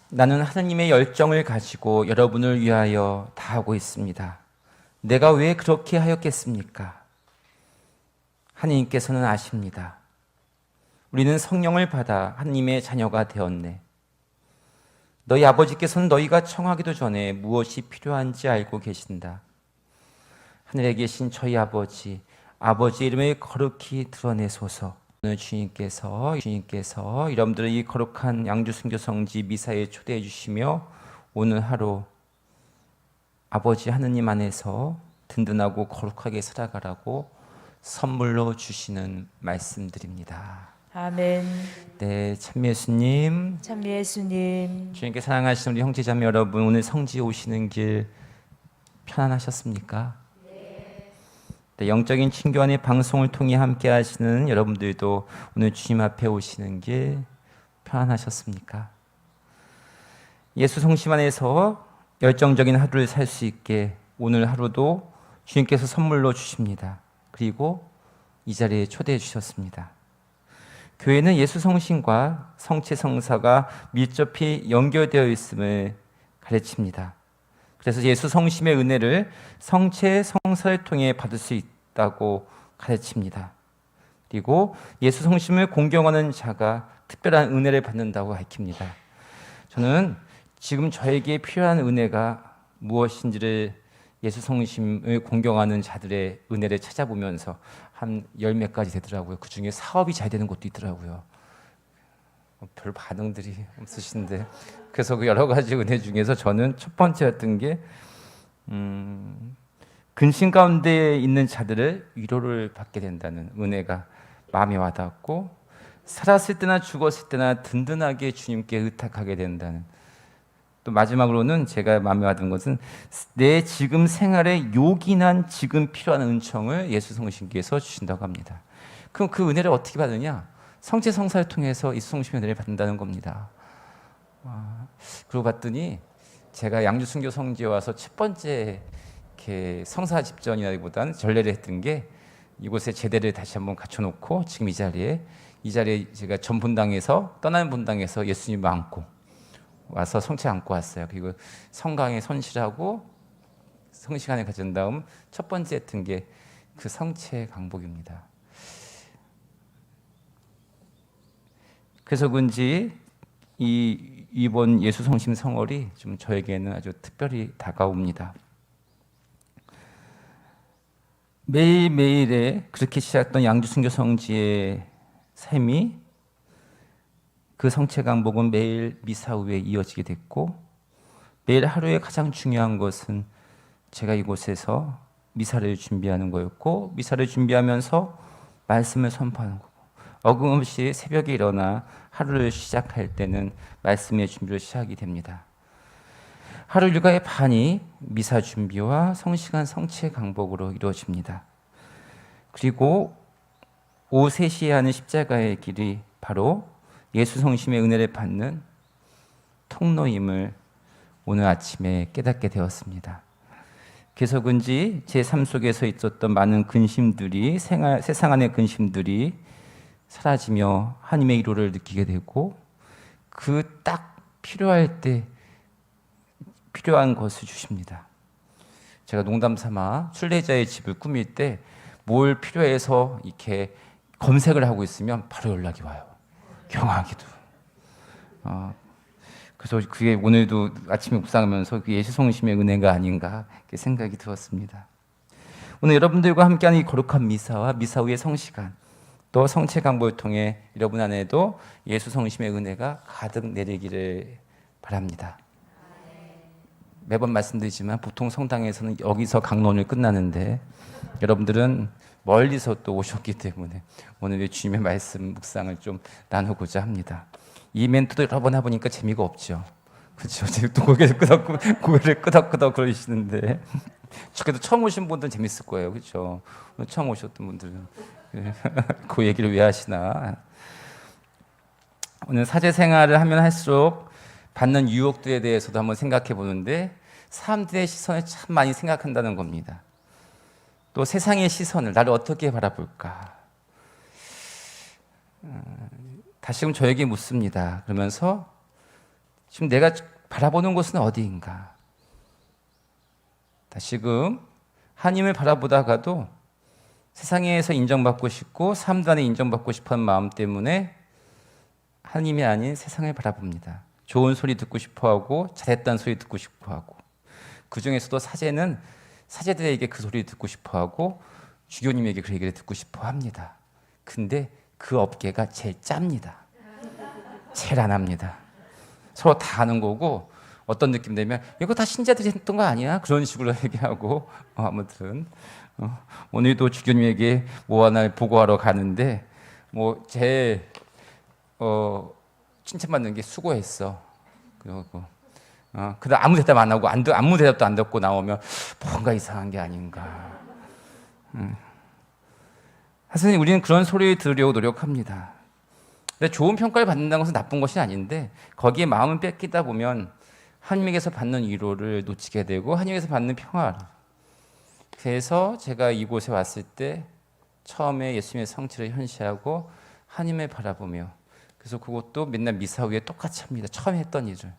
나는 하나님의 열정을 가지고 여러분을 위하여 다하고 있습니다. 내가 왜 그렇게 하였겠습니까? 하나님께서는 아십니다. 우리는 성령을 받아 하나님의 자녀가 되었네. 너희 아버지께서는 너희가 청하기도 전에 무엇이 필요한지 알고 계신다. 하늘에 계신 저희 아버지, 아버지 이름을 거룩히 드러내소서. 오늘 주님께서 여러분들의 이 거룩한 양주순교 성지 미사에 초대해 주시며 오늘 하루 아버지 하느님 안에서 든든하고 거룩하게 살아가라고 선물로 주시는 말씀드립니다. 아멘. 네, 참미 예수님, 참 예수님. 주님께 사랑하시는 우리 형제자매 여러분, 오늘 성지에 오시는 길 편안하셨습니까? 네, 영적인 친교환의 방송을 통해 함께 하시는 여러분들도 오늘 주님 앞에 오시는 길 편안하셨습니까? 예수 성심 안에서 열정적인 하루를 살 수 있게 오늘 하루도 주님께서 선물로 주십니다. 그리고 이 자리에 초대해 주셨습니다. 교회는 예수 성심과 성체 성사가 밀접히 연결되어 있음을 가르칩니다. 그래서 예수 성심의 은혜를 성체 성사를 통해 받을 수 있다고 가르칩니다. 그리고 예수 성심을 공경하는 자가 특별한 은혜를 받는다고 가르칩니다. 저는 지금 저에게 필요한 은혜가 무엇인지를 예수 성심을 공경하는 자들의 은혜를 찾아보면서 한 열 몇 가지 되더라고요. 그 중에 사업이 잘 되는 것도 있더라고요. 별 반응들이 없으신데, 그래서 그 여러 가지 은혜 중에서 저는 첫 번째였던 게 근심 가운데 있는 자들을 위로를 받게 된다는 은혜가 마음에 와닿았고, 살았을 때나 죽었을 때나 든든하게 주님께 의탁하게 된다는, 또 마지막으로는 제가 마음에 와닿은 것은 내 지금 생활에 요긴한 지금 필요한 은총을 예수 성심께서 주신다고 합니다. 그럼 그 은혜를 어떻게 받느냐? 성체 성사를 통해서 이 성심의 은혜를 받는다는 겁니다. 그러고 봤더니 제가 양주순교 성지에 와서 첫 번째 이렇게 성사 집전이라기보다는 전례를 했던 게 이곳에 제대를 다시 한번 갖춰놓고 지금 이 자리에 제가 전 본당에서 떠나는 본당에서 예수님을 안고 와서 성체 안고 왔어요. 그리고 성강에 손실하고 성시간을 가진 다음 첫 번째 했던 게 그 성체 강복입니다. 그래서 그런지 이번 예수 성심 성월이 좀 저에게는 아주 특별히 다가옵니다. 매일매일에 그렇게 시작했던 양주순교 성지의 삶이 그 성체 강복은 매일 미사 후에 이어지게 됐고, 매일 하루에 가장 중요한 것은 제가 이곳에서 미사를 준비하는 거였고, 미사를 준비하면서 말씀을 선포하는 거고, 어김없이 새벽에 일어나 하루를 시작할 때는 말씀의 준비로 시작이 됩니다. 하루 일과의 반이 미사 준비와 성시간 성체 강복으로 이루어집니다. 그리고 오후 3시에 하는 십자가의 길이 바로 예수 성심의 은혜를 받는 통로임을 오늘 아침에 깨닫게 되었습니다. 그래서 그런지 제 삶 속에서 있었던 많은 근심들이, 세상 안의 근심들이 사라지며 하나님의 위로를 느끼게 되고, 그 딱 필요할 때 필요한 것을 주십니다. 제가 농담 삼아 순례자의 집을 꾸밀 때 뭘 필요해서 이렇게 검색을 하고 있으면 바로 연락이 와요. 경하기도. 그래서 그게 오늘도 아침에 묵상하면서 그 예수 성심의 은혜가 아닌가 이렇게 생각이 들었습니다. 오늘 여러분들과 함께하는 이 거룩한 미사와 미사 후의 성시간, 또 성체 강복을 통해 여러분 안에도 예수 성심의 은혜가 가득 내리기를 바랍니다. 매번 말씀드리지만 보통 성당에서는 여기서 강론을 끝나는데 여러분들은 멀리서 또 오셨기 때문에 오늘 주님의 말씀 묵상을 좀 나누고자 합니다. 이 멘트도 여러 번 해보니까 재미가 없죠. 그렇죠? 또 고개를 끄덕끄덕 그러시는데, 그래도 처음 오신 분들은 재밌을 거예요. 그렇죠? 처음 오셨던 분들은 그 얘기를 왜 하시나. 오늘 사제 생활을 하면 할수록 받는 유혹들에 대해서도 한번 생각해 보는데, 사람들의 시선을 참 많이 생각한다는 겁니다. 또 세상의 시선을, 나를 어떻게 바라볼까. 다시금 저에게 묻습니다. 그러면서 지금 내가 바라보는 곳은 어디인가? 다시금 하나님을 바라보다가도 세상에서 인정받고 싶고 사람들 안에 인정받고 싶어하는 마음 때문에 하나님이 아닌 세상을 바라봅니다. 좋은 소리 듣고 싶어하고 잘했다는 소리 듣고 싶어하고, 그 중에서도 사제는 사제들에게 그 소리 듣고 싶어하고 주교님에게 그 얘기를 듣고 싶어합니다. 근데 그 업계가 제일 짭니다. 제일 안 합니다. 서로 다 아는 거고, 어떤 느낌 되면 이거 다 신자들이 했던 거 아니야? 그런 식으로 얘기하고, 아무튼 오늘도 주교님에게 뭐 하나 보고하러 가는데 제 칭찬받는 게 수고했어. 그리고 그다음 아무 대답 안 하고 아무 대답도 안 듣고 나오면 뭔가 이상한 게 아닌가. 사실 우리는 그런 소리를 들으려고 노력합니다. 근데 좋은 평가를 받는다는 것은 나쁜 것이 아닌데, 거기에 마음을 뺏기다 보면 하나님에게서 받는 위로를 놓치게 되고 하나님에게서 받는 평화를. 그래서 제가 이곳에 왔을 때 처음에 예수님의 성체를 현시하고 하나님을 바라보며, 그래서 그것도 맨날 미사 후에 똑같이 합니다. 처음에 했던 일을.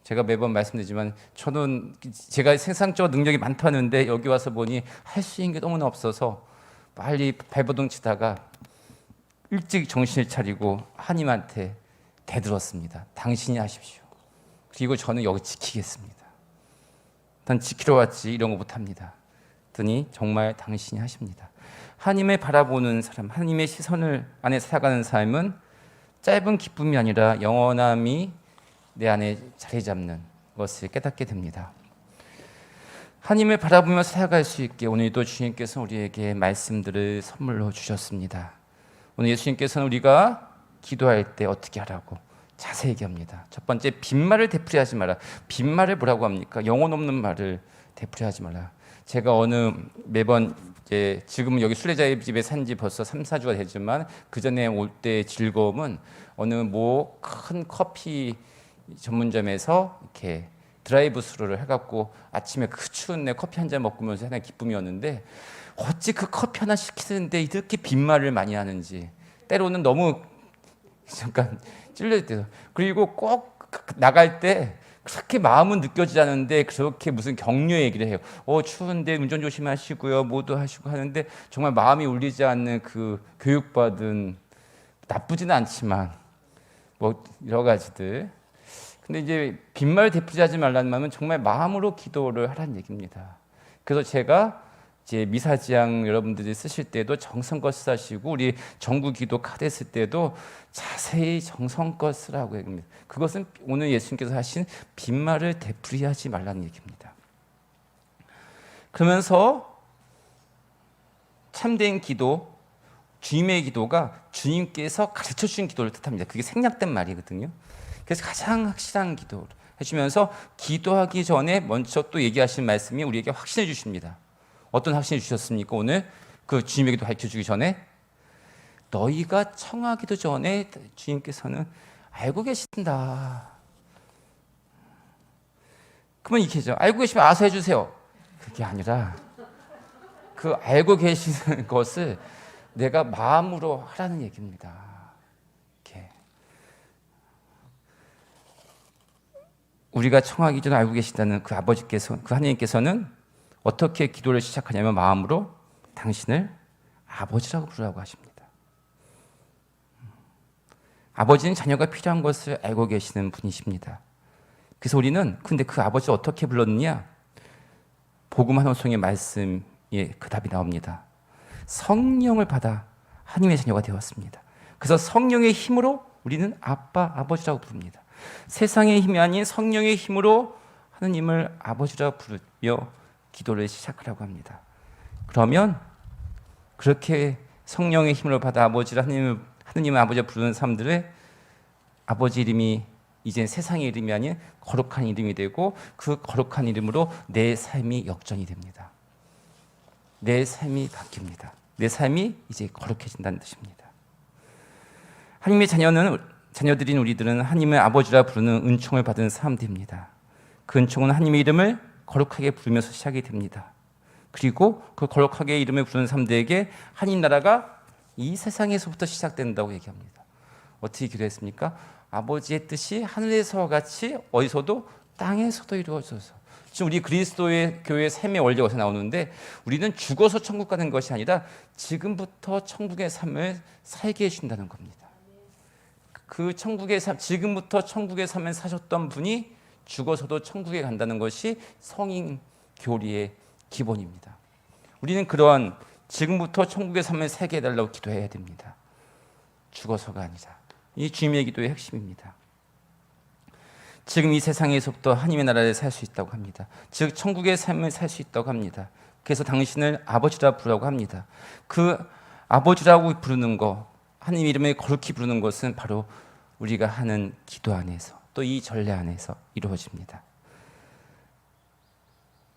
제가 매번 말씀드리지만 저는 제가 세상적 능력이 많다는데 여기 와서 보니 할 수 있는 게 너무나 없어서 빨리 발버둥 치다가 일찍 정신을 차리고 하나님한테 대들었습니다. 당신이 하십시오. 그리고 저는 여기 지키겠습니다. 난 지키러 왔지 이런 거 못합니다. 그랬더니 정말 당신이 하십니다. 하나님을 바라보는 사람, 하나님의 시선을 안에 살아가는 삶은 짧은 기쁨이 아니라 영원함이 내 안에 자리 잡는 것을 깨닫게 됩니다. 하나님을 바라보며 살아갈 수 있게 오늘도 주님께서 우리에게 말씀들을 선물로 주셨습니다. 오늘 예수님께서는 우리가 기도할 때 어떻게 하라고 자세히 얘기합니다. 첫 번째, 빈말을 되풀이하지 마라. 빈말을 뭐라고 합니까? 영혼 없는 말을 되풀이하지 마라. 제가 매번 지금 여기 순례자의 집에 산 지 벌써 3, 4주가 되지만 그 전에 올 때의 즐거움은 어느 큰 커피 전문점에서 이렇게 드라이브 스루를 해갖고 아침에 그 추운 날 커피 한 잔 먹으면서 하나의 기쁨이었는데, 어찌 그 커피 하나 시키는데 이렇게 빈말을 많이 하는지, 때로는 너무 잠깐 찔릴 때도, 그리고 꼭 나갈 때 그렇게 마음은 느껴지지 않는데 그렇게 무슨 격려 얘기를 해요. 추운데 운전 조심하시고요, 모두 하시고 하는데 정말 마음이 울리지 않는 그 교육받은, 나쁘지는 않지만 여러 가지들. 근데 이제 빈말 되풀이하지 말라는 말은 정말 마음으로 기도를 하라는 얘기입니다. 그래서 제가 이제 미사지향 여러분들이 쓰실 때도 정성껏 쓰시고, 우리 정구기도 카드 쓸 때도 자세히 정성껏 쓰라고 얘기합니다. 그것은 오늘 예수님께서 하신 빈말을 되풀이하지 말라는 얘기입니다. 그러면서 참된 기도, 주님의 기도가 주님께서 가르쳐 주신 기도를 뜻합니다. 그게 생략된 말이거든요. 그래서 가장 확실한 기도를 해주면서 기도하기 전에 먼저 또 얘기하신 말씀이 우리에게 확신해 주십니다. 어떤 확신을 주셨습니까? 오늘 그 주님에게도 밝혀주기 전에 너희가 청하기도 전에 주님께서는 알고 계신다. 그러면 이렇게죠. 알고 계시면 알아서 해주세요. 그게 아니라 그 알고 계시는 것을 내가 마음으로 하라는 얘기입니다. 이렇게 우리가 청하기 전에 알고 계신다는 그 아버지께서, 그 하나님께서는 어떻게 기도를 시작하냐면 마음으로 당신을 아버지라고 부르라고 하십니다. 아버지는 자녀가 필요한 것을 알고 계시는 분이십니다. 그래서 우리는 근데 그 아버지를 어떻게 불렀느냐? 복음 한 호송의 말씀에 그 답이 나옵니다. 성령을 받아 하나님의 자녀가 되었습니다. 그래서 성령의 힘으로 우리는 아빠, 아버지라고 부릅니다. 세상의 힘이 아닌 성령의 힘으로 하나님을 아버지라고 부르며 기도를 시작하라고 합니다. 그러면 그렇게 성령의 힘을 받아 아버지를 하느님을 아버지라 부르는 사람들의 아버지 이름이 이제 세상의 이름이 아닌 거룩한 이름이 되고, 그 거룩한 이름으로 내 삶이 역전이 됩니다. 내 삶이 바뀝니다. 내 삶이 이제 거룩해진다는 뜻입니다. 하나님의 자녀들인 우리들은 하나님의 아버지라 부르는 은총을 받은 사람들입니다. 그 은총은 하나님의 이름을 거룩하게 부르면서 시작이 됩니다. 그리고 그 거룩하게 이름을 부르는 사람들에게 하나님 나라가 이 세상에서부터 시작된다고 얘기합니다. 어떻게 기도했습니까? 아버지의 뜻이 하늘에서와 같이 어디서도 땅에서도 이루어져서, 지금 우리 그리스도의 교회의 삶의 원리가 어디서 나오는데, 우리는 죽어서 천국 가는 것이 아니라 지금부터 천국의 삶을 살게 해준다는 겁니다. 그 천국의 삶, 지금부터 천국의 삶을 사셨던 분이 죽어서도 천국에 간다는 것이 성인 교리의 기본입니다. 우리는 그러한 지금부터 천국의 삶을 살게 해달라고 기도해야 됩니다. 죽어서가 아니라. 이 주님의 기도의 핵심입니다. 지금 이 세상에서부터 하나님의 나라를 살 수 있다고 합니다. 즉 천국의 삶을 살 수 있다고 합니다. 그래서 당신을 아버지라 부르라고 합니다. 그 아버지라고 부르는 거, 하나님 이름을 거룩히 부르는 것은 바로 우리가 하는 기도 안에서, 또 이 전례 안에서 이루어집니다.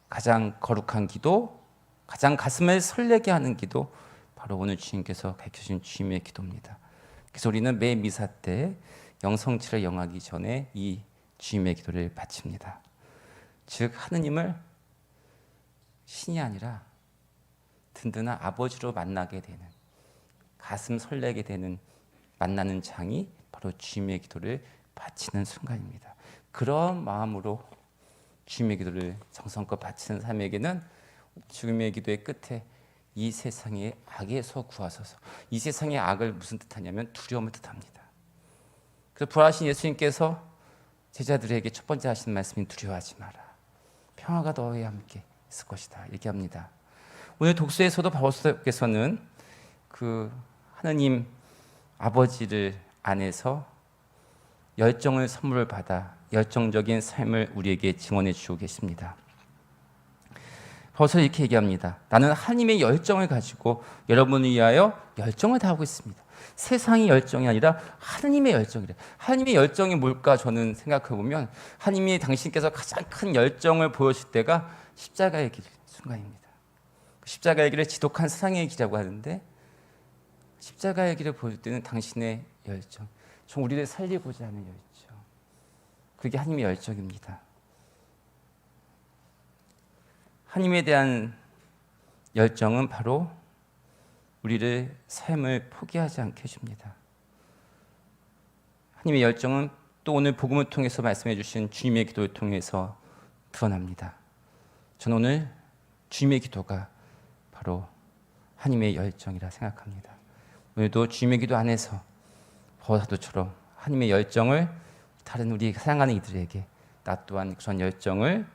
가장 거룩한 기도, 가장 가슴을 설레게 하는 기도, 바로 오늘 주님께서 가르쳐주신 주님의 기도입니다. 그래서 우리는 매 미사 때 영성치를 영하기 전에 이 주님의 기도를 바칩니다. 즉 하느님을 신이 아니라 든든한 아버지로 만나게 되는, 가슴 설레게 되는 만나는 장이 바로 주님의 기도를 바치는 순간입니다. 그런 마음으로 주님의 기도를 정성껏 바치는 사람에게는 주님의 기도의 끝에 이 세상의 악에서 구하소서. 이 세상의 악을 무슨 뜻하냐면 두려움을 뜻합니다. 그래서 부활하신 예수님께서 제자들에게 첫 번째 하신 말씀이 두려워하지 마라. 평화가 너희와 함께 있을 것이다. 얘기합니다. 오늘 독서에서도 바울께서는 그 하느님 아버지를 안에서 열정을 선물을 받아 열정적인 삶을 우리에게 증언해 주고 계십니다. 바울서 이렇게 얘기합니다. 나는 하나님의 열정을 가지고 여러분을 위하여 열정을 다하고 있습니다. 세상의 열정이 아니라 하나님의 열정이래. 하나님의 열정이 뭘까 저는 생각해 보면, 하나님이 당신께서 가장 큰 열정을 보여줄 때가 십자가의 길 순간입니다. 십자가의 길을 지독한 사랑의 길이라고 하는데, 십자가의 길을 보여줄 때는 당신의 열정, 좀 우리를 살리고자 하는 열정, 그게 하나님의 열정입니다. 하나님에 대한 열정은 바로 우리를 삶을 포기하지 않게 해줍니다. 하나님의 열정은 또 오늘 복음을 통해서 말씀해 주신 주님의 기도를 통해서 드러납니다. 저는 오늘 주님의 기도가 바로 하나님의 열정이라 생각합니다. 오늘도 주님의 기도 안에서 바울사도처럼 하나님의 열정을 다른 우리 사랑하는 이들에게 나 또한 그런 열정을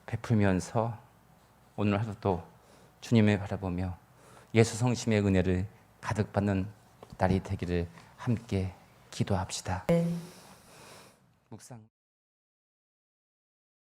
베풀면서 오늘 하루도 주님을 바라보며 예수 성심의 은혜를 가득 받는 날이 되기를 함께 기도합시다. 묵상.